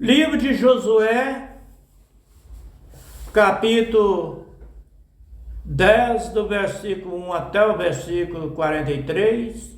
Livro de Josué, capítulo 10, do versículo 1 até o versículo 43.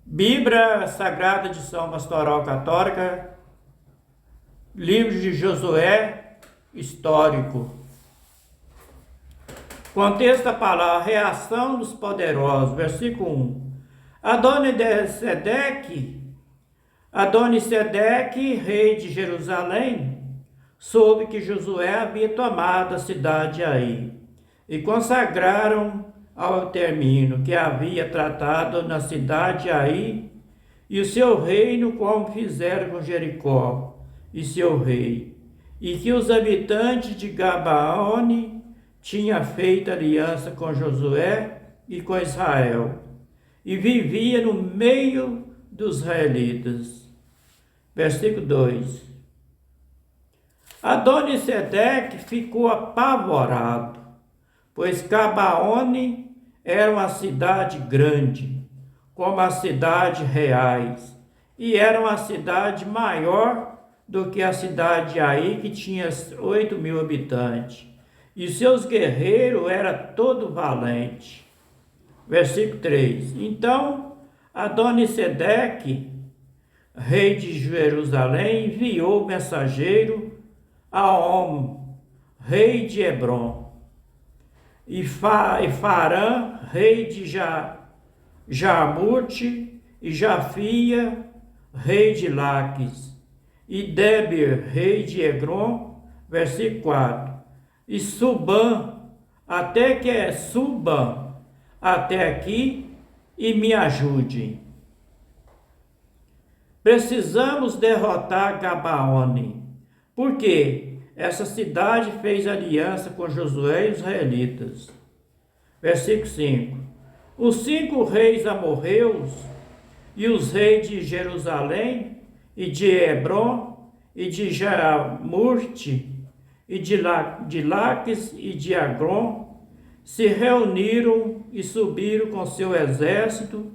Bíblia Sagrada Edição Pastoral Católica, livro de Josué, histórico. Contexto da palavra, reação dos poderosos, versículo 1. Adonisedeque, rei de Jerusalém, soube que Josué havia tomado a cidade de Ai, e consagraram ao término que havia tratado na cidade de Ai, e o seu reino, como fizeram com Jericó e seu rei, e que os habitantes de Gabaone tinham feito aliança com Josué e com Israel, e vivia no meio dos israelitas. Versículo 2. Adonisedeque ficou apavorado, pois Gabaone era uma cidade grande, como as cidades reais, e era uma cidade maior do que a cidade de Ai, que tinha 8.000 habitantes, e seus guerreiros eram todo valente. Versículo 3. Então Adonisedeque, rei de Jerusalém, enviou mensageiro a Om, rei de Hebron, e Farã, rei de Jarmute, e Jafia, rei de Laques, e Debir, rei de Egron. Versículo 4. E subam até aqui e me ajudem. Precisamos derrotar Gabaone, porque essa cidade fez aliança com Josué e os israelitas. Versículo 5. Os 5 reis amorreus e os reis de Jerusalém e de Hebron e de Jarmute e de Laques e de Agron se reuniram e subiram com seu exército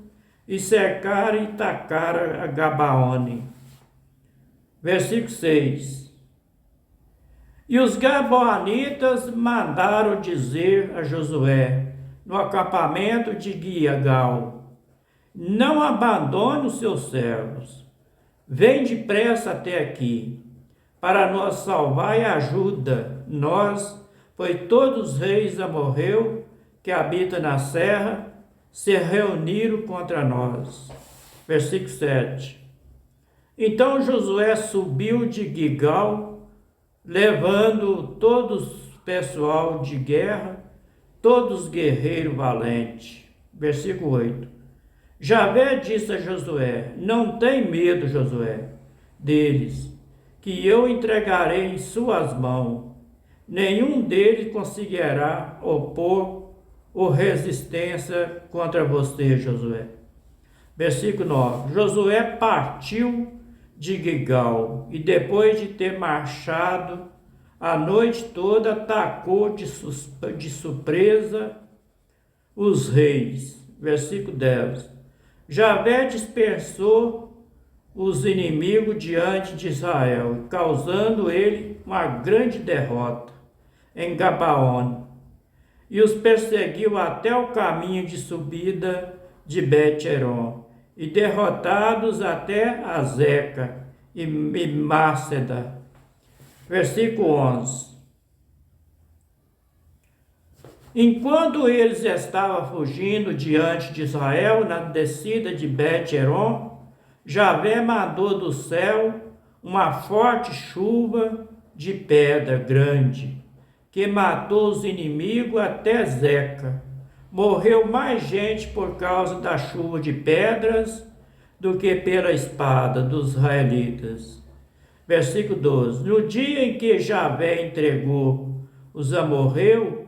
e cercaram e tacaram a Gabaone. Versículo 6. E os gabaonitas mandaram dizer a Josué, no acampamento de Gilgal: não abandone os seus servos, vem depressa até aqui, para nos salvar e ajuda nós, pois todos os reis amorreus que habitam na serra se reuniram contra nós. Versículo 7. Então Josué subiu de Gilgal, levando todos o pessoal de guerra, todos guerreiros valentes. Versículo 8. Javé disse a Josué: não tem medo, Josué, deles, que eu entregarei em suas mãos. Nenhum deles conseguirá opor ou resistência contra você, Josué. Versículo 9. Josué partiu de Gilgal e depois de ter marchado a noite toda, atacou de surpresa os reis. Versículo 10. Javé dispersou os inimigos diante de Israel, causando ele uma grande derrota em Gabaone, e os perseguiu até o caminho de subida de Bet-Heron, e derrotados até Azeca e Máceda. Versículo 11. Enquanto eles estavam fugindo diante de Israel na descida de Bet-Heron, Javé mandou do céu uma forte chuva de pedra grande, que matou os inimigos até Zeca. Morreu mais gente por causa da chuva de pedras do que pela espada dos israelitas. Versículo 12. No dia em que Javé entregou os amorreus,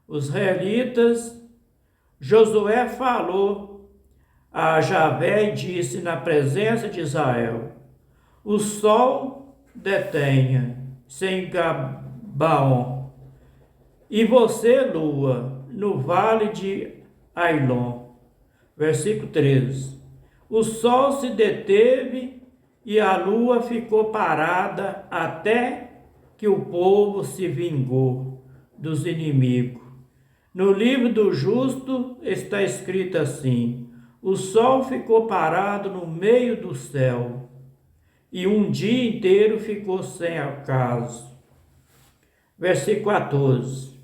os israelitas, Josué falou a Javé e disse na presença de Israel: o sol detenha sem Gabaon, e você, lua, no vale de Ailon. Versículo 13. O sol se deteve e a lua ficou parada até que o povo se vingou dos inimigos. No livro do justo está escrito assim: o sol ficou parado no meio do céu, e um dia inteiro ficou sem acaso. Versículo 14.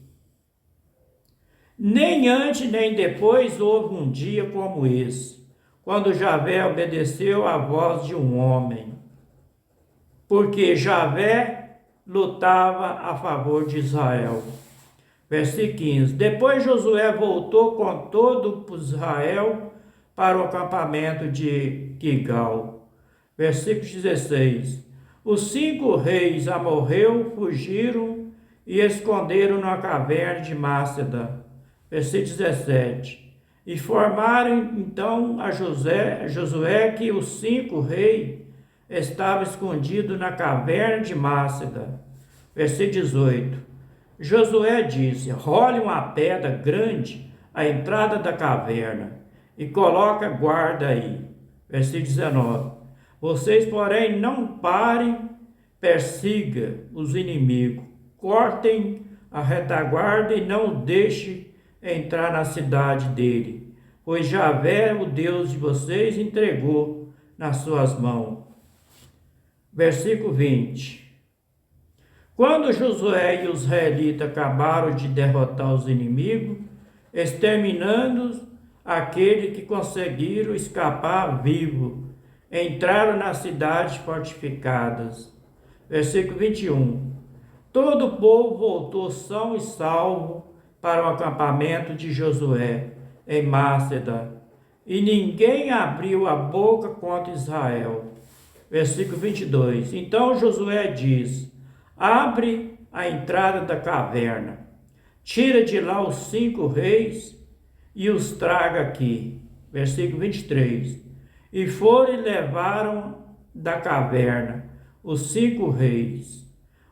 Nem antes nem depois houve um dia como esse, quando Javé obedeceu à voz de um homem, porque Javé lutava a favor de Israel. Versículo 15. Depois Josué voltou com todo Israel para o acampamento de Gilgal. Versículo 16. Os 5 reis amorreus fugiram e esconderam na caverna de Maceda. Versículo 17. Informaram então a Josué que os 5 reis estavam escondidos na caverna de Maceda. Versículo 18. Josué disse: role uma pedra grande à entrada da caverna e coloca guarda aí. Versículo 19. Vocês, porém, não parem, persiga os inimigos, cortem a retaguarda e não deixem entrar na cidade dele, pois Javé, o Deus de vocês, entregou nas suas mãos. Versículo 20. Quando Josué e os israelitas acabaram de derrotar os inimigos, exterminando aqueles que conseguiram escapar vivos, entraram nas cidades fortificadas. Versículo 21. Todo o povo voltou são e salvo para o acampamento de Josué, em Maceda, e ninguém abriu a boca contra Israel. Versículo 22. Então Josué diz: abre a entrada da caverna, tira de lá os 5 reis e os traga aqui. Versículo 23. E foram e levaram da caverna os 5 reis,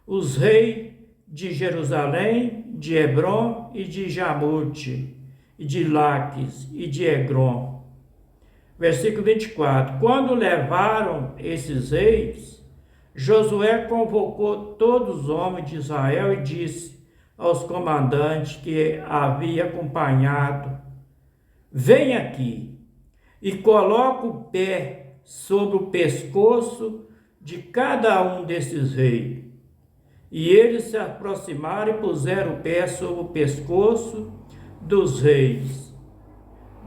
os reis de Jerusalém, de Hebron e de Jamute, e de Laques e de Egron. Versículo 24. Quando levaram esses reis, Josué convocou todos os homens de Israel e disse aos comandantes que havia acompanhado: vem aqui e coloca o pé sobre o pescoço de cada um desses reis. E eles se aproximaram e puseram o pé sobre o pescoço dos reis.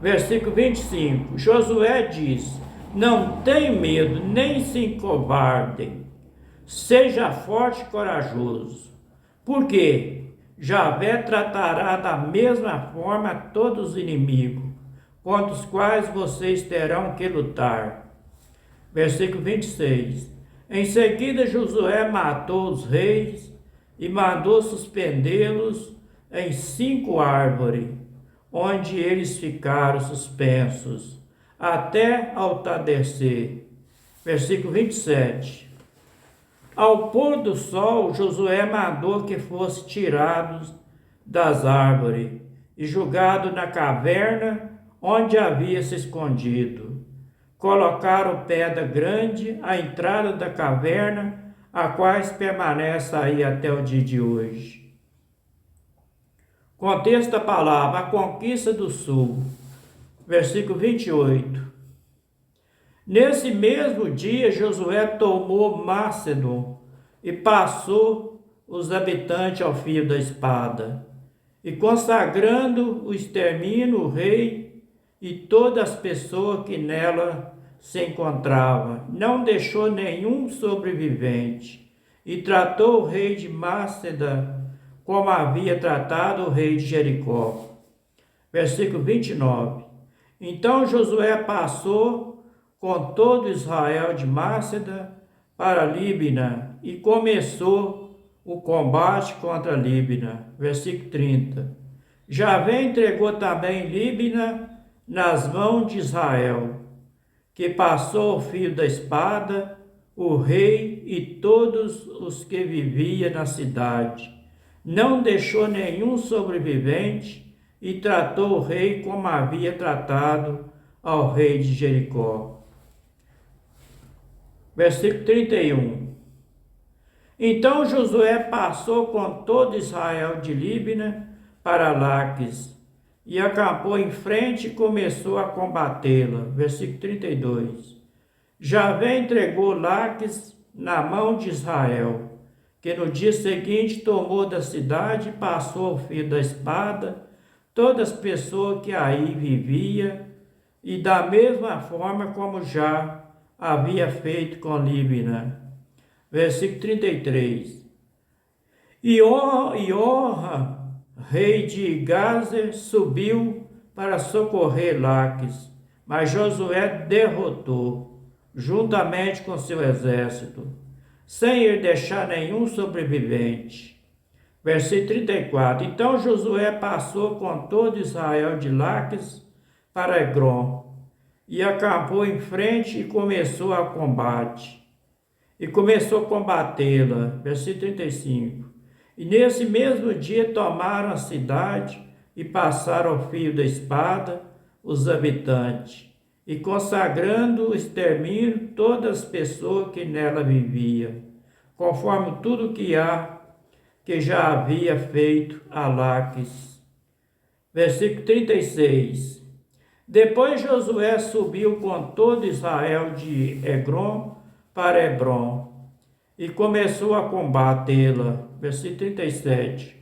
Versículo 25. Josué disse: não tenham medo, nem se encovardem. Seja forte e corajoso, porque Javé tratará da mesma forma todos os inimigos, contra os quais vocês terão que lutar. Versículo 26. Em seguida Josué matou os reis e mandou suspendê-los em 5 árvores, onde eles ficaram suspensos, até ao tardecer. Versículo 27. Ao pôr do sol, Josué mandou que fossem tirados das árvores e jogados na caverna onde havia se escondido. Colocaram pedra grande à entrada da caverna, a qual permanece aí até o dia de hoje. Contexto da palavra: a conquista do sul. Versículo 28. Nesse mesmo dia, Josué tomou Macedon e passou os habitantes ao fio da espada, e consagrando o extermínio, o rei e todas as pessoas que nela se encontravam, não deixou nenhum sobrevivente, e tratou o rei de Maceda como havia tratado o rei de Jericó. Versículo 29. Então Josué passou com todo Israel de Maceda para Líbina e começou o combate contra Líbina. Versículo 30. Javé entregou também Líbina nas mãos de Israel, que passou o fio da espada, o rei e todos os que viviam na cidade. Não deixou nenhum sobrevivente e tratou o rei como havia tratado ao rei de Jericó. Versículo 31. Então Josué passou com todo Israel de Líbina para Laques, e acampou em frente e começou a combatê-la. Versículo 32. Javé entregou Laques na mão de Israel, que no dia seguinte tomou da cidade e passou ao fio da espada todas as pessoas que aí vivia, e da mesma forma como já havia feito com Líbina. Versículo 33. Iorra, rei de Gazer, subiu para socorrer Laques, mas Josué derrotou, juntamente com seu exército, sem ele deixar nenhum sobrevivente. Versículo 34. Então Josué passou com todo Israel de Laques para Egrom, e acampou em frente e começou a combate. E começou a combatê-la. Versículo 35. E nesse mesmo dia tomaram a cidade e passaram ao fio da espada os habitantes, e consagrando o extermínio todas as pessoas que nela viviam, conforme tudo que já havia feito a Laques. Versículo 36. Depois Josué subiu com todo Israel de Egrom para Hebrom, e começou a combatê-la. Versículo 37.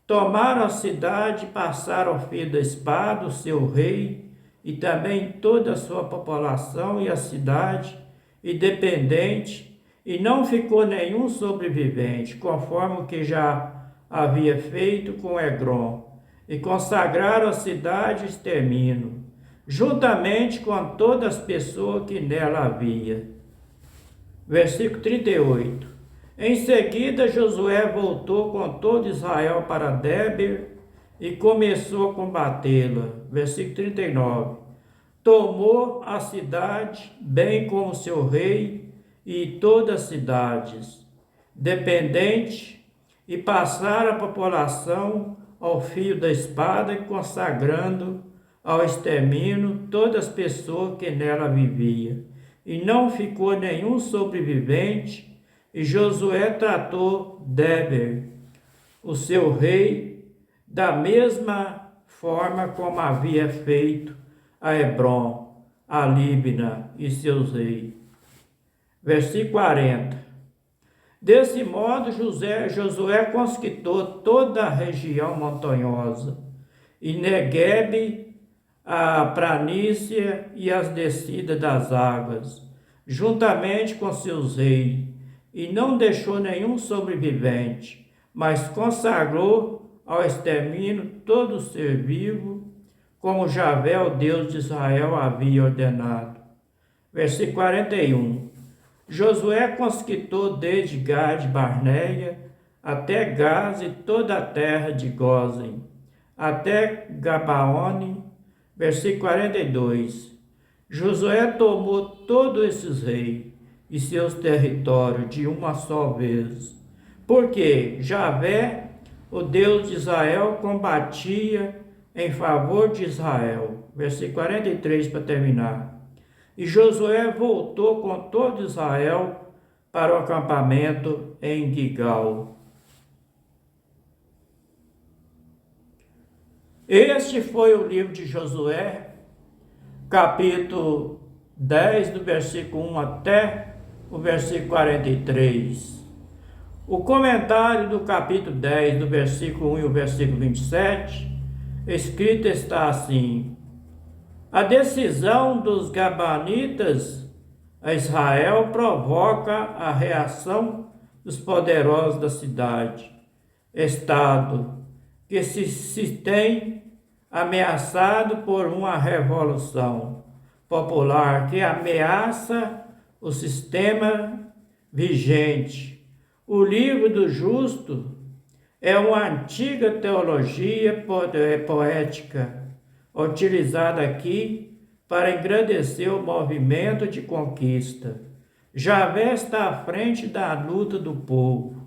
Tomaram a cidade e passaram ao fio da espada o seu rei, e também toda a sua população e a cidade, e dependente, e não ficou nenhum sobrevivente, conforme o que já havia feito com Egrom, e consagraram a cidade e extermínio, juntamente com todas as pessoas que nela havia. Versículo 38. Em seguida, Josué voltou com todo Israel para Déber e começou a combatê-la. Versículo 39. Tomou a cidade, bem como seu rei e todas as cidades dependentes, e passaram a população ao fio da espada, consagrando ao extermínio todas as pessoas que nela viviam. E não ficou nenhum sobrevivente, e Josué tratou Déber, o seu rei, da mesma forma como havia feito a Hebrom, a Líbina e seus reis. Versículo 40. Desse modo, Josué conquistou toda a região montanhosa, e Neguebe, a planície e as descidas das águas, juntamente com seus reis, e não deixou nenhum sobrevivente, mas consagrou ao extermínio todo o ser vivo, como Javé, o Deus de Israel, havia ordenado. Versículo 41. Josué conquistou desde Gade Barneia até Gaza e toda a terra de Gósen, até Gabaone. Versículo 42. Josué tomou todos esses reis e seus territórios de uma só vez, porque Javé, o Deus de Israel, combatia em favor de Israel. Versículo 43 para terminar. E Josué voltou com todo Israel para o acampamento em Gigal. Este foi o livro de Josué, capítulo 10, do versículo 1 até o versículo 43. O comentário do capítulo 10, do versículo 1 e o versículo 27, escrito está assim: a decisão dos Gabanitas a Israel provoca a reação dos poderosos da cidade, estado que se tem ameaçado por uma revolução popular que ameaça o sistema vigente. O livro do justo é uma antiga teologia poética, utilizada aqui para engrandecer o movimento de conquista. Javé está à frente da luta do povo.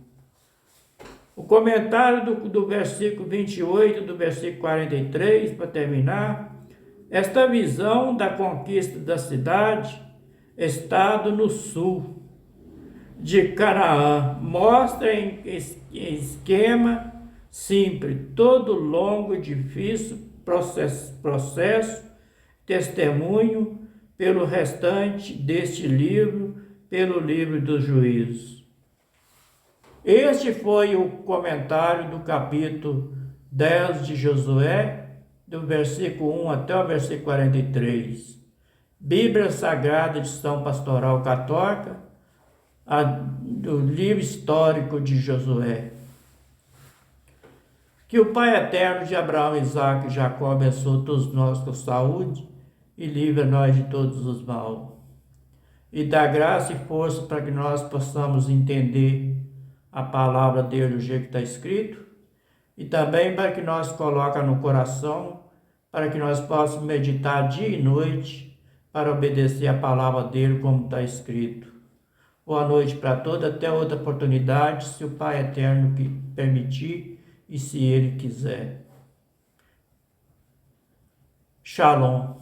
O comentário do versículo 28, do versículo 43, para terminar: esta visão da conquista da cidade estado no sul de Canaã. Mostra em esquema simples todo longo e difícil processo, testemunho pelo restante deste livro, pelo livro dos juízos. Este foi o comentário do capítulo 10 de Josué, do versículo 1 até o versículo 43. Bíblia Sagrada, edição Pastoral Católica, do livro histórico de Josué. Que o Pai eterno de Abraão, Isaque e Jacó abençoe todos nós com saúde e livre nós de todos os maus. E dá graça e força para que nós possamos entender a palavra dele do jeito que está escrito, e também para que nós coloquemos no coração, para que nós possamos meditar dia e noite, para obedecer a palavra dele como está escrito. Boa noite para todos, até outra oportunidade, se o Pai eterno permitir e se ele quiser. Shalom.